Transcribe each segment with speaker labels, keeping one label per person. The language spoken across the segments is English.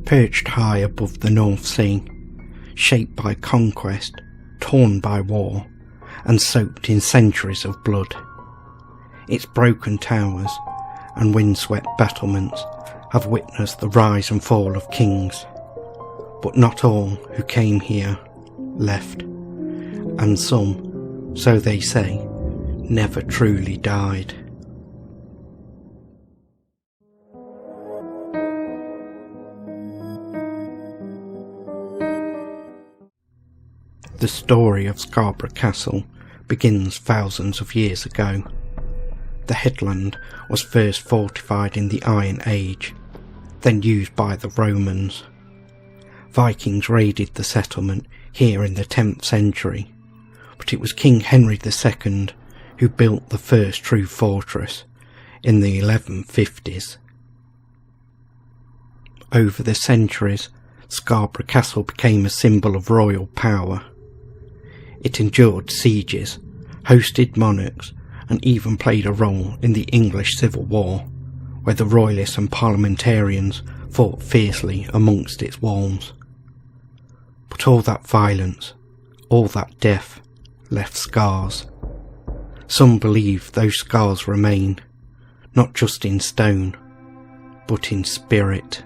Speaker 1: perched high above the North Sea, shaped by conquest, torn by war, and soaked in centuries of blood. Its broken towers and windswept battlements have witnessed the rise and fall of kings, but not all who came here left, and some, so they say, never truly died. The story of Scarborough Castle begins thousands of years ago. The headland was first fortified in the Iron Age, then used by the Romans. Vikings raided the settlement here in the 10th century, but it was King Henry II who built the first true fortress in the 1150s. Over the centuries, Scarborough Castle became a symbol of royal power. It endured sieges, hosted monarchs, and even played a role in the English Civil War, where the royalists and parliamentarians fought fiercely amongst its walls. But all that violence, all that death, left scars. Some believe those scars remain, not just in stone, but in spirit.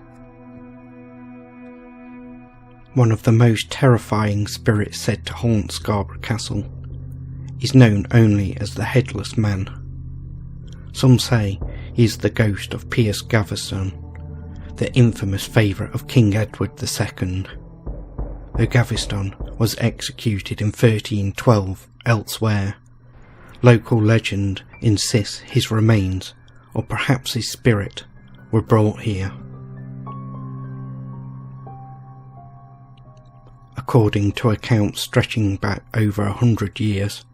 Speaker 1: One of the most terrifying spirits said to haunt Scarborough Castle is known only as the Headless Man. Some say he is the ghost of Piers Gaveston, the infamous favourite of King Edward II. Though Gaveston was executed in 1312 elsewhere, local legend insists his remains, or perhaps his spirit, were brought here. According to accounts stretching back over 100 years,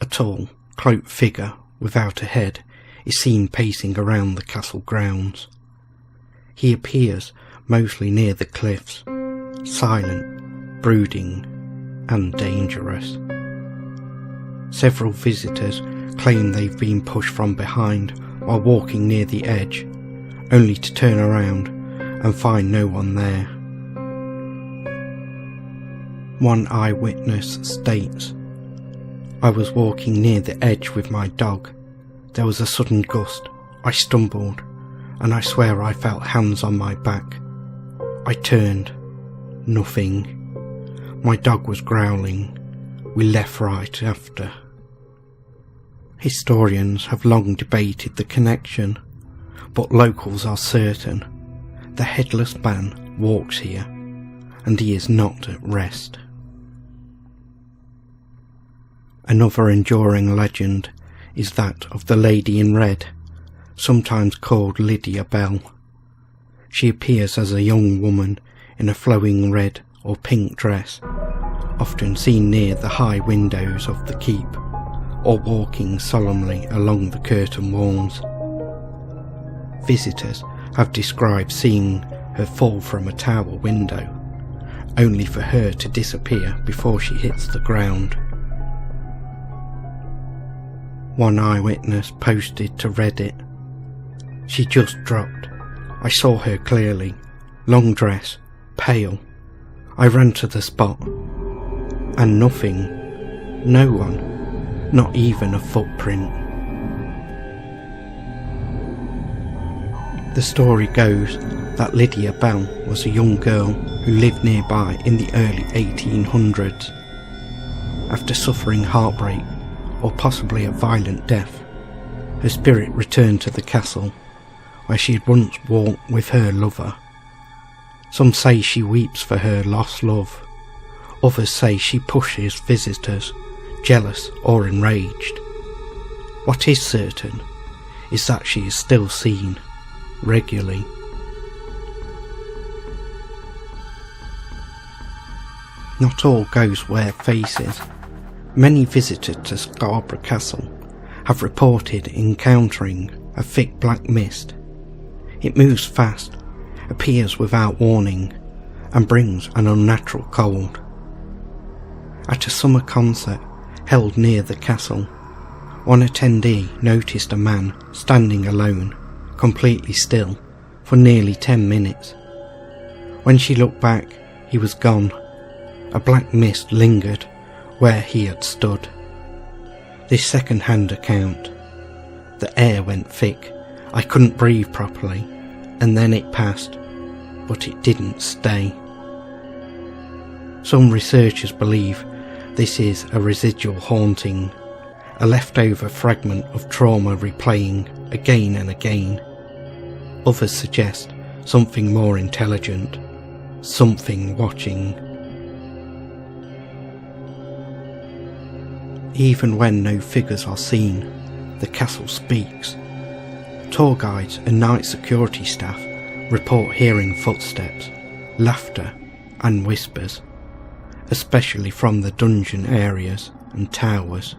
Speaker 1: a tall, cloaked figure without a head is seen pacing around the castle grounds. He appears mostly near the cliffs, silent, brooding, and dangerous. Several visitors claim they've been pushed from behind while walking near the edge, only to turn around and find no one there. One eyewitness states, "I was walking near the edge with my dog. There was a sudden gust. I stumbled, and I swear I felt hands on my back. I turned. Nothing. My dog was growling. We left right after." Historians have long debated the connection, but locals are certain the Headless Man walks here, and he is not at rest. Another enduring legend is that of the Lady in Red, sometimes called Lydia Bell. She appears as a young woman in a flowing red or pink dress, often seen near the high windows of the keep, or walking solemnly along the curtain walls. Visitors have described seeing her fall from a tower window, only for her to disappear before she hits the ground. One eyewitness posted to Reddit, "She just dropped. I saw her clearly. Long dress, pale. I ran to the spot. And nothing. No one. Not even a footprint." The story goes that Lydia Bell was a young girl who lived nearby in the early 1800s. After suffering heartbreak, or possibly a violent death, her spirit returned to the castle, where she had once walked with her lover. Some say she weeps for her lost love. Others say she pushes visitors, jealous or enraged. What is certain is that she is still seen regularly. Not all ghosts wear faces. Many visitors to Scarborough Castle have reported encountering a thick black mist. It moves fast, appears without warning, and brings an unnatural cold. At a summer concert held near the castle, one attendee noticed a man standing alone, completely still, for nearly 10 minutes. When she looked back, he was gone. A black mist lingered where he had stood. This second-hand account. The air went thick. I couldn't breathe properly, and then it passed, but it didn't stay. Some researchers believe this is a residual haunting, a leftover fragment of trauma replaying again and again. Others suggest something more intelligent, something watching. Even when no figures are seen, the castle speaks. Tour guides and night security staff report hearing footsteps, laughter and whispers, especially from the dungeon areas and towers.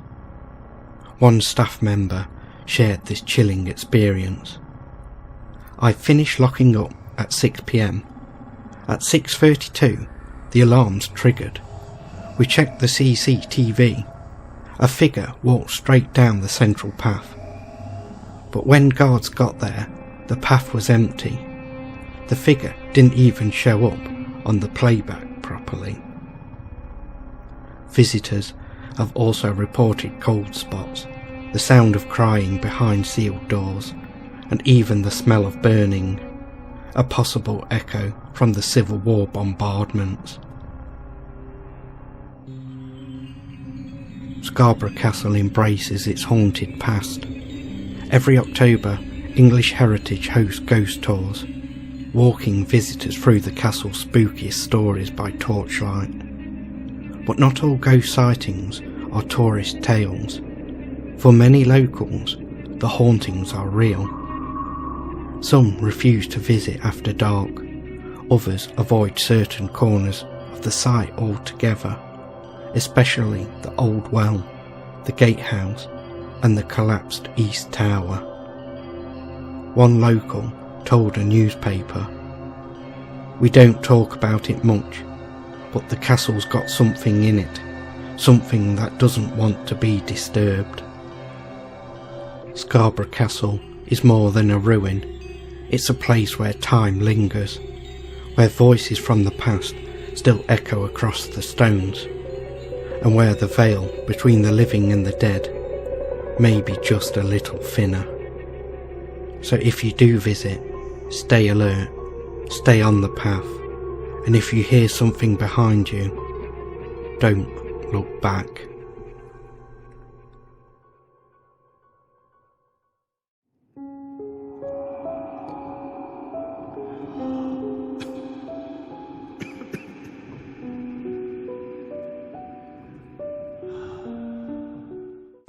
Speaker 1: One staff member shared this chilling experience. I finished locking up at 6 p.m. At 6:32, the alarms triggered. We checked the CCTV. A figure walked straight down the central path. But when guards got there, the path was empty. The figure didn't even show up on the playback properly. Visitors have also reported cold spots, the sound of crying behind sealed doors, and even the smell of burning, a possible echo from the Civil War bombardments. Scarborough Castle embraces its haunted past. Every October, English Heritage hosts ghost tours, walking visitors through the castle's spookiest stories by torchlight. But not all ghost sightings are tourist tales. For many locals, the hauntings are real. Some refuse to visit after dark, others avoid certain corners of the site altogether, especially the old well, the gatehouse and the collapsed East Tower. One local told a newspaper, "We don't talk about it much, but the castle's got something in it, something that doesn't want to be disturbed." Scarborough Castle is more than a ruin. It's a place where time lingers, where voices from the past still echo across the stones, and where the veil between the living and the dead may be just a little thinner. So if you do visit, stay alert, stay on the path, and if you hear something behind you, don't look back.